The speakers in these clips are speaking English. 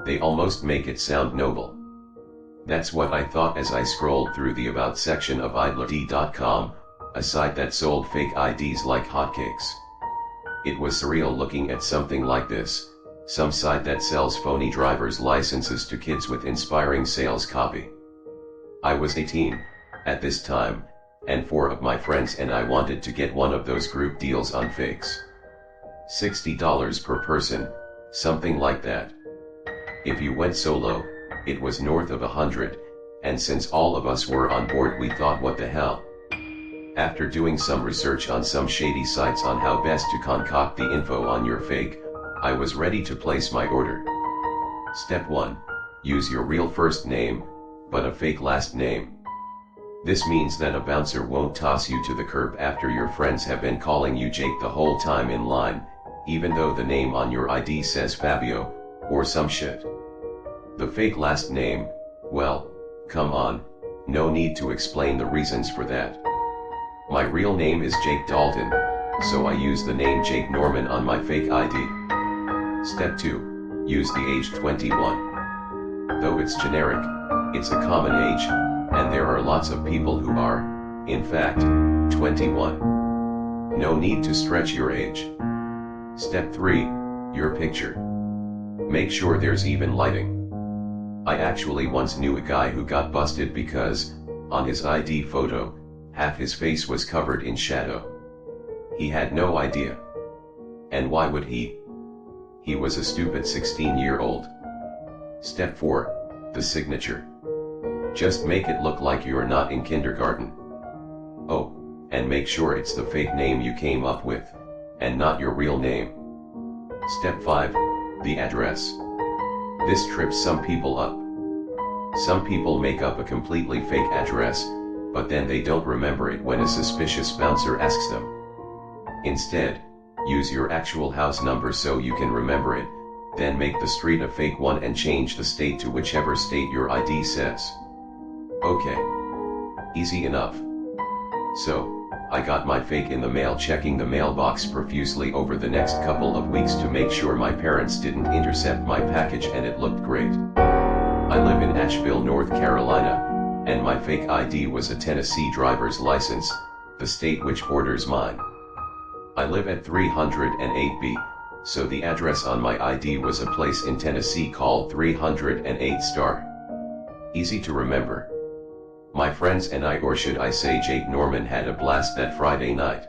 They almost make it sound noble. That's what I thought as I scrolled through the About section of idlity.com, a site that sold fake IDs like hotcakes. It was surreal looking at something like this, some site that sells phony driver's licenses to kids with inspiring sales copy. I was 18 at this time, and 4 of my friends and I wanted to get one of those group deals on fakes. $60 per person, something like that. If you went solo, it was north of 100, and since all of us were on board we thought, what the hell. After doing some research on some shady sites on how best to concoct the info on your fake, I was ready to place my order. Step 1. Use your real first name, but a fake last name. This means that a bouncer won't toss you to the curb after your friends have been calling you Jake the whole time in line, even though the name on your ID says Fabio, or some shit. The fake last name, well, come on, no need to explain the reasons for that. My real name is Jake Dalton, so I use the name Jake Norman on my fake ID. Step 2. Use the age 21. Though it's generic, it's a common age, and there are lots of people who are, in fact, 21. No need to stretch your age. Step 3. Your picture. Make sure there's even lighting. I actually once knew a guy who got busted because, on his ID photo, half his face was covered in shadow. He had no idea. And why would he? He was a stupid 16-year-old. Step 4. The signature. Just make it look like you're not in kindergarten. Oh, and make sure it's the fake name you came up with, and not your real name. Step 5. The address. This trips some people up. Some people make up a completely fake address, but then they don't remember it when a suspicious bouncer asks them. Instead, use your actual house number so you can remember it, then make the street a fake one and change the state to whichever state your ID says. Okay. Easy enough. So, I got my fake in the mail, checking the mailbox profusely over the next couple of weeks to make sure my parents didn't intercept my package, and it looked great. I live in Asheville, North Carolina, and my fake ID was a Tennessee driver's license, the state which borders mine. I live at 308B, so the address on my ID was a place in Tennessee called 308 Star. Easy to remember. My friends and I, or should I say Jake Norman, had a blast that Friday night.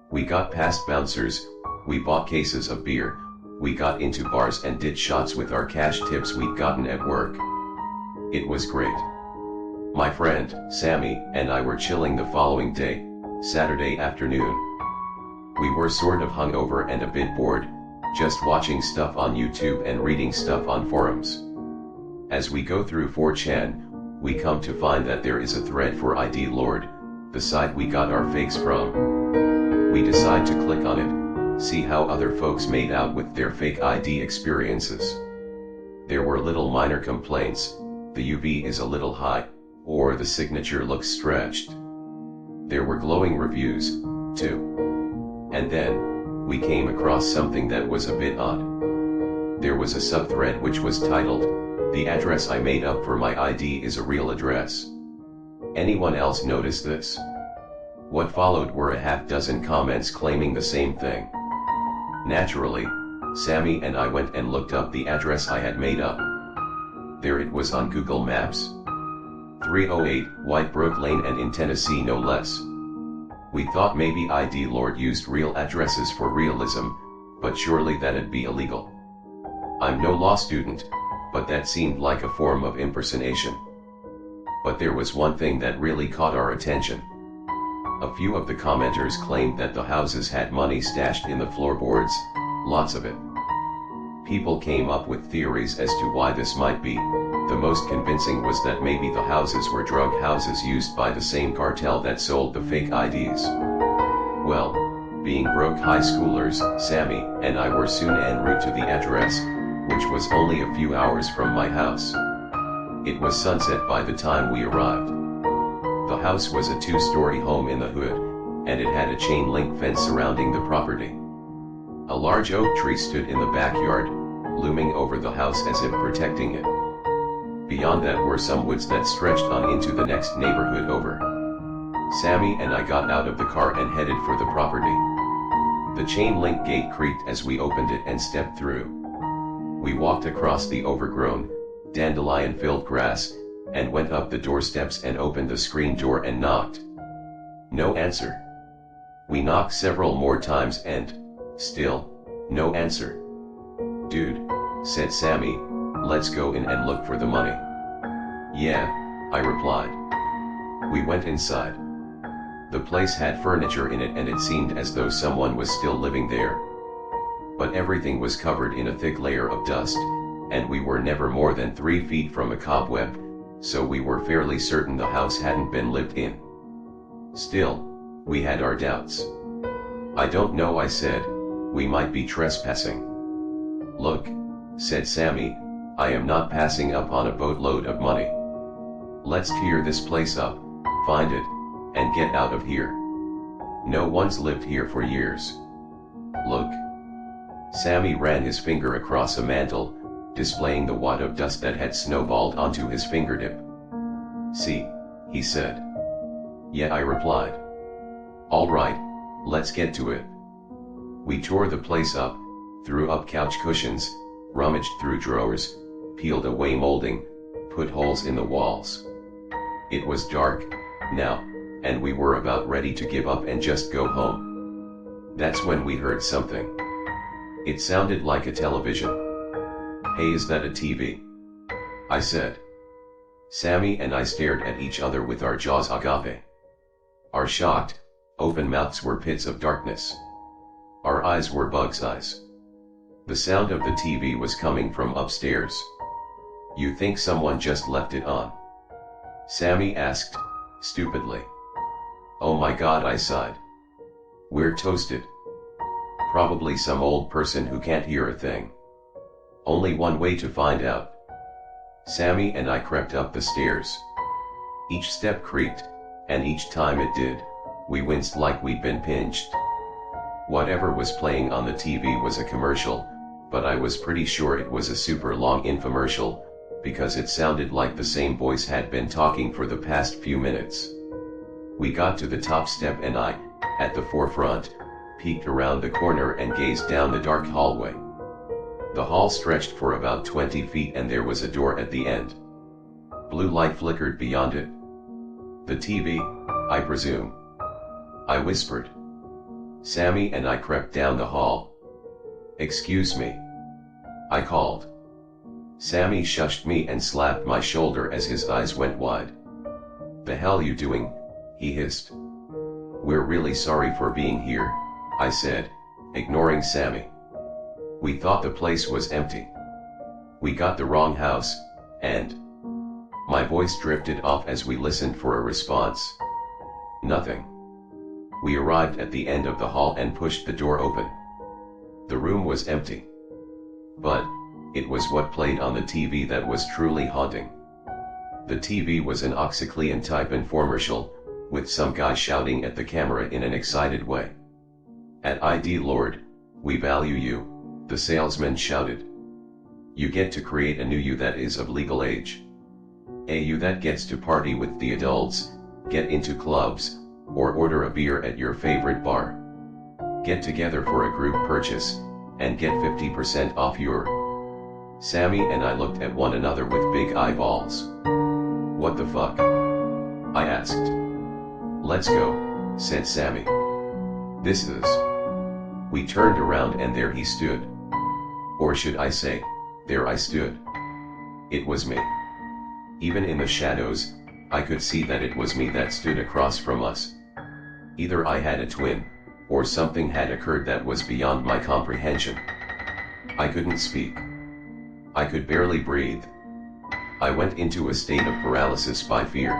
We got past bouncers, we bought cases of beer, we got into bars and did shots with our cash tips we'd gotten at work. It was great. My friend, Sammy, and I were chilling the following day, Saturday afternoon. We were sort of hungover and a bit bored, just watching stuff on YouTube and reading stuff on forums. As we go through 4chan, we come to find that there is a thread for ID Lord, the site we got our fakes from. We decide to click on it, see how other folks made out with their fake ID experiences. There were little minor complaints, the UV is a little high, or the signature looks stretched. There were glowing reviews, too. And then, we came across something that was a bit odd. There was a subthread which was titled, "The address I made up for my ID is a real address." Anyone else notice this? What followed were a half dozen comments claiming the same thing. Naturally, Sammy and I went and looked up the address I had made up. There it was on Google Maps. 308 White Brook Lane, and in Tennessee no less. We thought maybe ID Lord used real addresses for realism, but surely that'd be illegal. I'm no law student, but that seemed like a form of impersonation. But there was one thing that really caught our attention. A few of the commenters claimed that the houses had money stashed in the floorboards, lots of it. People came up with theories as to why this might be. The most convincing was that maybe the houses were drug houses used by the same cartel that sold the fake IDs. Well, being broke high schoolers, Sammy and I were soon en route to the address, which was only a few hours from my house. It was sunset by the time we arrived. The house was a 2-story home in the hood, and it had a chain link fence surrounding the property. A large oak tree stood in the backyard, looming over the house as if protecting it. Beyond that were some woods that stretched on into the next neighborhood over. Sammy and I got out of the car and headed for the property. The chain link gate creaked as we opened it and stepped through. We walked across the overgrown, dandelion-filled grass, and went up the doorsteps and opened the screen door and knocked. No answer. We knocked several more times and, still, no answer. "Dude," said Sammy, "let's go in and look for the money." "Yeah," I replied. We went inside. The place had furniture in it and it seemed as though someone was still living there. But everything was covered in a thick layer of dust, and we were never more than 3 feet from a cobweb, so we were fairly certain the house hadn't been lived in. Still, we had our doubts. "I don't know," I said, "we might be trespassing." "Look," said Sammy, "I am not passing up on a boatload of money. Let's tear this place up, find it, and get out of here. No one's lived here for years. Look." Sammy ran his finger across a mantle, displaying the wad of dust that had snowballed onto his fingertip. "See," he said. "Yeah," I replied. "All right, let's get to it." We tore the place up, threw up couch cushions, rummaged through drawers, peeled away molding, put holes in the walls. It was dark, now, and we were about ready to give up and just go home. That's when we heard something. It sounded like a television. "Hey, is that a TV?" I said. Sammy and I stared at each other with our jaws agape. Our shocked, open mouths were pits of darkness. Our eyes were bug's eyes. The sound of the TV was coming from upstairs. "You think someone just left it on?" Sammy asked, stupidly. "Oh my God," I sighed. "We're toasted. Probably some old person who can't hear a thing. Only one way to find out." Sammy and I crept up the stairs. Each step creaked, and each time it did, we winced like we'd been pinched. Whatever was playing on the TV was a commercial, but I was pretty sure it was a super long infomercial, because it sounded like the same voice had been talking for the past few minutes. We got to the top step and I, at the forefront, peeked around the corner and gazed down the dark hallway. The hall stretched for about 20 feet and there was a door at the end. Blue light flickered beyond it. "The TV, I presume," I whispered. Sammy and I crept down the hall. "Excuse me," I called. Sammy shushed me and slapped my shoulder as his eyes went wide. "The hell you doing?" he hissed. "We're really sorry for being here," I said, ignoring Sammy. "We thought the place was empty. We got the wrong house, and..." My voice drifted off as we listened for a response. Nothing. We arrived at the end of the hall and pushed the door open. The room was empty. But, it was what played on the TV that was truly haunting. The TV was an OxyClean type infomercial, with some guy shouting at the camera in an excited way. "At ID Lord, we value you," the salesman shouted. "You get to create a new you that is of legal age. A you that gets to party with the adults, get into clubs, or order a beer at your favorite bar. Get together for a group purchase, and get 50% off your..." Sammy and I looked at one another with big eyeballs. "What the fuck?" I asked. "Let's go," said Sammy. "This is..." We turned around and there he stood. Or should I say, there I stood. It was me. Even in the shadows, I could see that it was me that stood across from us. Either I had a twin, or something had occurred that was beyond my comprehension. I couldn't speak. I could barely breathe. I went into a state of paralysis by fear.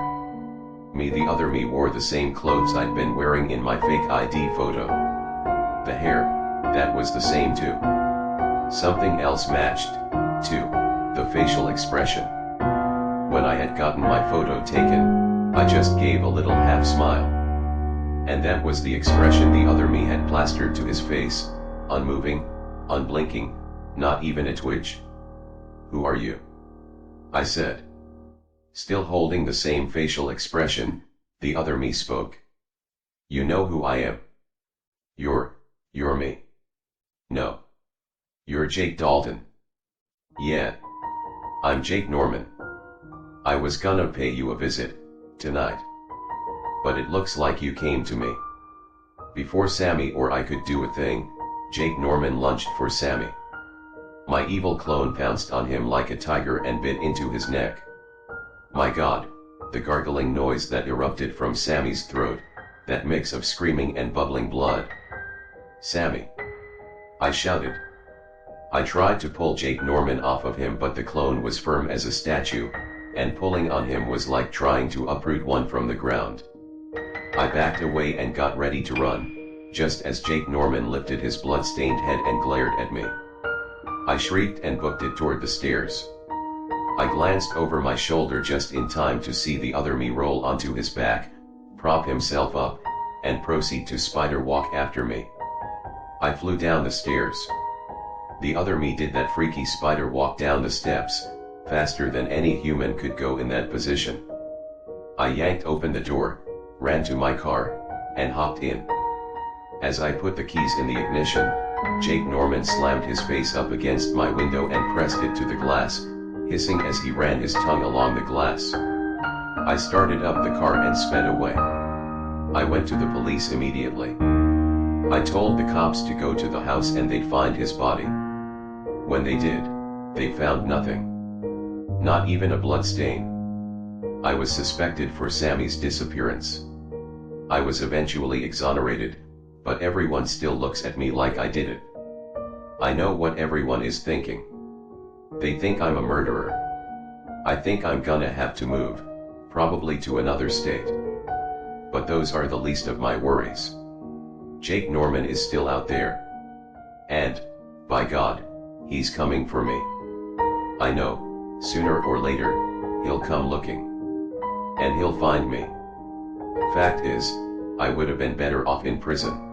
Me, the other me, wore the same clothes I'd been wearing in my fake ID photo. The hair, that was the same too. Something else matched, too, the facial expression. When I had gotten my photo taken, I just gave a little half smile. And that was the expression the other me had plastered to his face, unmoving, unblinking, Not even a twitch. Who are you? I said. Still holding the same facial expression, the other me spoke. You know who I am. You're me. No. You're Jake Dalton. Yeah. I'm Jake Norman. I was gonna pay you a visit, tonight. But it looks like you came to me. Before Sammy or I could do a thing, Jake Norman lunged for Sammy. My evil clone pounced on him like a tiger and bit into his neck. My God, the gargling noise that erupted from Sammy's throat, that mix of screaming and bubbling blood. Sammy! I shouted. I tried to pull Jake Norman off of him, but the clone was firm as a statue, and pulling on him was like trying to uproot one from the ground. I backed away and got ready to run, just as Jake Norman lifted his blood-stained head and glared at me. I shrieked and booked it toward the stairs. I glanced over my shoulder just in time to see the other me roll onto his back, prop himself up, and proceed to spider walk after me. I flew down the stairs. The other me did that freaky spider walk down the steps, faster than any human could go in that position. I yanked open the door, ran to my car, and hopped in. As I put the keys in the ignition, Jake Norman slammed his face up against my window and pressed it to the glass, hissing as he ran his tongue along the glass. I started up the car and sped away. I went to the police immediately. I told the cops to go to the house and they'd find his body. When they did, they found nothing. Not even a blood stain. I was suspected for Sammy's disappearance. I was eventually exonerated, but everyone still looks at me like I did it. I know what everyone is thinking. They think I'm a murderer. I think I'm gonna have to move, probably to another state. But those are the least of my worries. Jake Norman is still out there. And, by God, he's coming for me. I know, sooner or later, he'll come looking. And he'll find me. Fact is, I would have been better off in prison.